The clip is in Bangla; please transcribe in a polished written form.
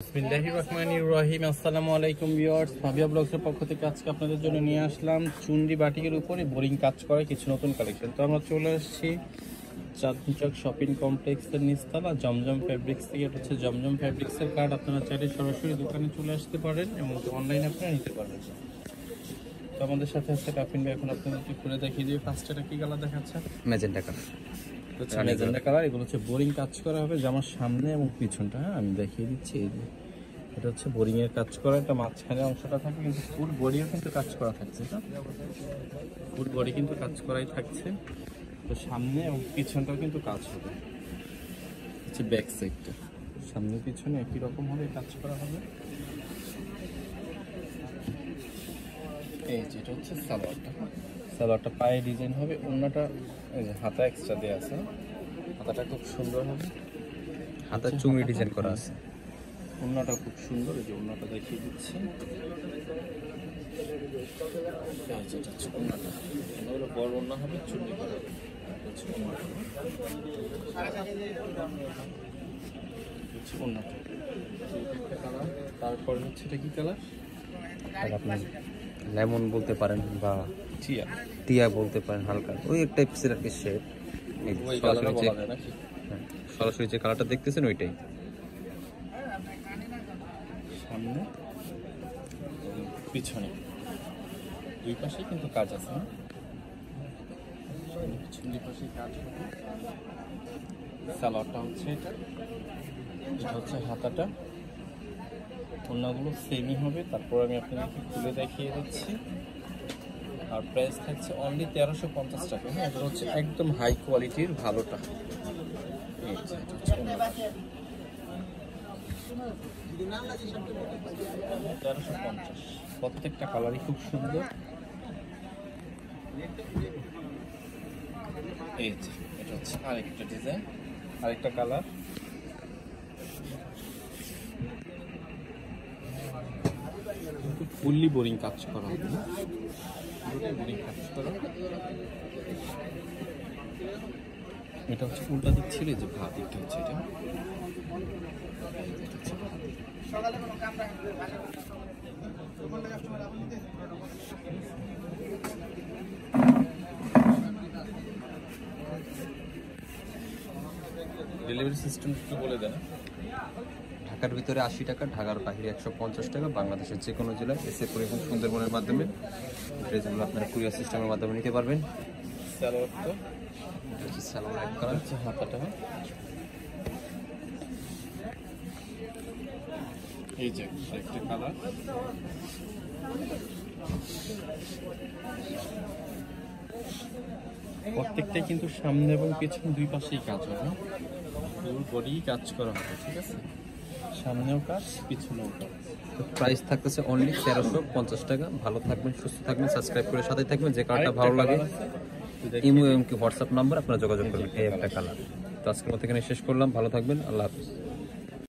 বিসমিল্লাহির রহমানির রহিম। আসসালামু আলাইকুম ভিউয়ার্স, ফাবিয়া ব্লগসের পক্ষ থেকে আজকে আপনাদের জন্য নিয়ে আসলাম চুনরি বাটিকের উপরে বোরিং কাজ করা কিছু নতুন কালেকশন। তো আমরা চলে আসছি চাঁদনী চক শপিং কমপ্লেক্সের নিচতলা জমজম ফ্যাব্রিক্স থেকে। এটা হচ্ছে জমজম ফ্যাব্রিক্সের কার্ড। আপনারা চাইলে সরাসরি দোকানে চলে আসতে পারেন এবং অনলাইনে আপনারা নিতে পারবেন। তো আমাদের সাথে আছে কাফিন ভাই। এখন আপনাদেরকে খুলে দেখিয়ে দিই। ফার্স্ট এটা কি কালার দেখাচ্ছে? Magenta colour. Magenta colour. এগুলো হচ্ছে বোরিং কাজ করা হবে জামার সামনে এবং পিছনটা। হ্যাঁ, আমি দেখিয়ে দিচ্ছি। এই যে এটা হচ্ছে বোরিং এর কাজ করা, এটা মাঝখানে অংশটা থাকে, কিন্তু ফুল বডিও কিন্তু কাজ করা থাকছে। ফুল বডি কিন্তু কাজ করাই থাকছে। তো সামনে এবং পিছনটাও কিন্তু কাজ হবে। হচ্ছে ব্যাক সাইডটা, সামনে পিছনে একই রকম হবে কাজ করা হবে। এই যে এটা হচ্ছে সালোয়ারটা। সালোয়ারটা পায়ে ডিজাইন হবে, ওড়নাটা এই যে হাতা এক্সট্রা দেওয়া আছে। হাতাটা খুব সুন্দর হবে, হাতার চুমড়ি ডিজাইন করা আছে। ওড়নাটা খুব সুন্দর। এই যে ওড়নাটা দেখিয়ে দিচ্ছি। যেটা হচ্ছে ওড়নাটা, ওগুলো বড় ওড়না হবে, চুন্নি করা হবে। হচ্ছে ওড়নাটা, হচ্ছে ওড়নাটা। তারপরে হচ্ছে এটা কি কালার? আর আপনি লেমন বলতে পারেন বা টিয়া, টিয়া বলতে পারেন, হালকা ওই একটা টাইপসের আর কি শেড। ওই কালারটা বলা যায় নাকি? সরাসরি যে কালারটা দেখতেছেন ওইটাই। সামনে পিছনে দুই পাশে কিন্তু কাজ আছে। দুই পাশে কাজ হবে। সালোয়ারটা হচ্ছে এটা, এটা হচ্ছে হাতাটা। ওড়নাগুলো সেমই হবে। তারপর আমি আপনাদেরকে খুলে দেখিয়ে দিচ্ছি। আর প্রাইস থাকছে অনলি 1350 টাকা। হ্যাঁ, এটা হচ্ছে একদম হাই কোয়ালিটির ভালোটা। এই যে এটা হচ্ছে ওড়নাটা। 1350। প্রত্যেকটা কালারই খুব সুন্দর। এই যে এটা হচ্ছে আরেকটা ডিজাইন, আরেকটা কালার। ফুললি বোরিং কাজ করা হবে, বোরিং কাজ করা। এটা হচ্ছে উল্টা দিক ছিল, যে ভাত দিকটা হচ্ছে এটা। ডেলিভারি সিস্টেম একটু বলে দেন। ঢাকার ভিতরে 80 টাকা, ঢাকার বাইরে 150 টাকা। বাংলাদেশের যে কোনো জেলায় এসে পরিবহন সুন্দরবনের মাধ্যমে ড্রেসগুলো আপনারা কুরিয়ার সিস্টেমের মাধ্যমে নিতে পারবেন। সালোয়ারটা হচ্ছে সালোয়ার এক কালার, হচ্ছে হাতাটা। এই যে একটা কালার। প্রত্যেকটাই কিন্তু সামনে এবং পেছনে দুই পাশেই কাজ হবে। ফুল বডি কাজ করা হবে, ঠিক আছে? সামনেও কাজ, পিছনেও কাজ। প্রাইস থাকতেছে অনলি 1350 টাকা। ভালো থাকবেন, সুস্থ থাকবেন, সাবস্ক্রাইব করে সাথে থাকবেন। যে কালারটা ভালো লাগে ইমো এবং হোয়াটসঅ্যাপ নাম্বার আপনারা যোগাযোগ করবেন। এই একটা কালার। তো আজকের মতো এখানে শেষ করলাম। ভালো থাকবেন, আল্লাহ হাফিজ।